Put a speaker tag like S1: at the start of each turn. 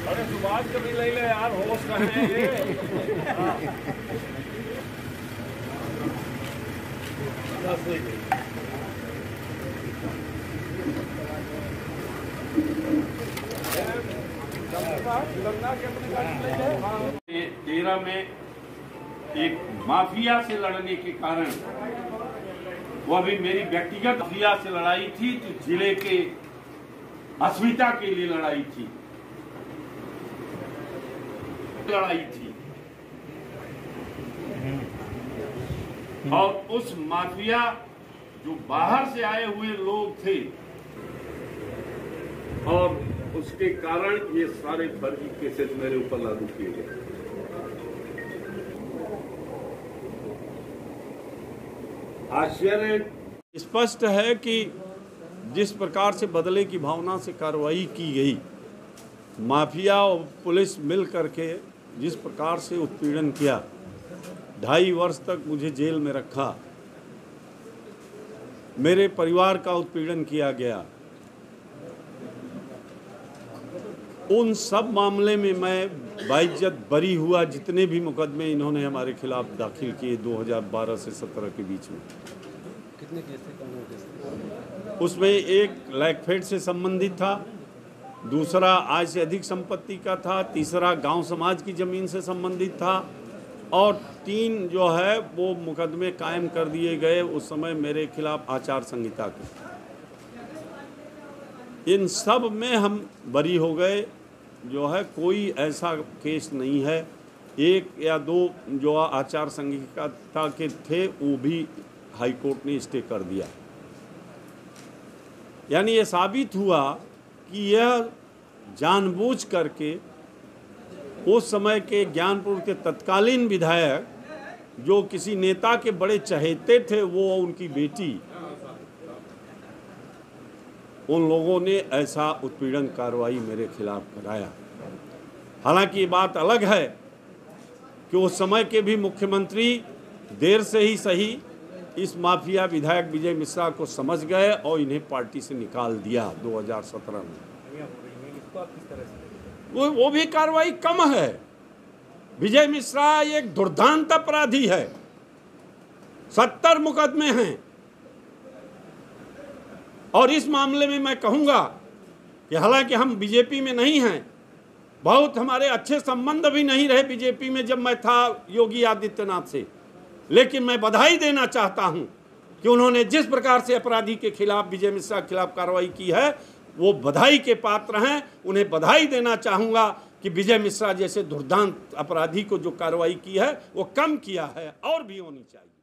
S1: अरे सुभाष कभी ले ले यार, होश रहे ये। तेरह में एक माफिया से लड़ने के कारण, वह भी मेरी व्यक्तिगत माफिया से लड़ाई थी, तो जिले के अस्मिता के लिए लड़ाई थी। और उस माफिया जो बाहर से आए हुए लोग थे, और उसके कारण ये सारे फर्जी केसेस मेरे ऊपर लागू किए गए। आश्चर्य
S2: स्पष्ट है कि जिस प्रकार से बदले की भावना से कार्रवाई की गई, माफिया और पुलिस मिल करके जिस प्रकार से उत्पीड़न किया, 2.5 वर्ष तक मुझे जेल में रखा, मेरे परिवार का उत्पीड़न किया गया, उन सब मामले में मैं बाइज्जत बरी हुआ। जितने भी मुकदमे इन्होंने हमारे खिलाफ दाखिल किए 2012 से 17 के बीच में,
S3: कितने केस थे?
S2: उसमें एक लैकफेड से संबंधित था, दूसरा आय से अधिक संपत्ति का था, तीसरा गांव समाज की ज़मीन से संबंधित था, और 3 जो है वो मुकदमे कायम कर दिए गए उस समय मेरे खिलाफ आचार संहिता के। इन सब में हम बरी हो गए। जो है कोई ऐसा केस नहीं है। 1 या 2 जो आचार संहिता के थे वो भी हाई कोर्ट ने स्टे कर दिया। यानी ये साबित हुआ कि यह जानबूझ करके उस समय के ज्ञानपुर के तत्कालीन विधायक, जो किसी नेता के बड़े चहेते थे, वो उनकी बेटी, उन लोगों ने ऐसा उत्पीड़न कार्रवाई मेरे खिलाफ कराया। हालांकि ये बात अलग है कि उस समय के भी मुख्यमंत्री देर से ही सही इस माफिया विधायक विजय मिश्रा को समझ गए और इन्हें पार्टी से निकाल दिया 2017 में। वो भी कार्रवाई कम है। विजय मिश्रा एक दुर्दांत अपराधी है। 70 मुकदमे हैं, और इस मामले में मैं कहूंगा कि हालांकि हम बीजेपी में नहीं हैं, बहुत हमारे अच्छे संबंध भी नहीं रहे बीजेपी में जब मैं था योगी आदित्यनाथ से, लेकिन मैं बधाई देना चाहता हूं कि उन्होंने जिस प्रकार से अपराधी के खिलाफ, विजय मिश्रा के खिलाफ कार्रवाई की है, वो बधाई के पात्र हैं। उन्हें बधाई देना चाहूँगा कि विजय मिश्रा जैसे दुर्दांत अपराधी को जो कार्रवाई की है वो कम किया है, और भी होनी चाहिए।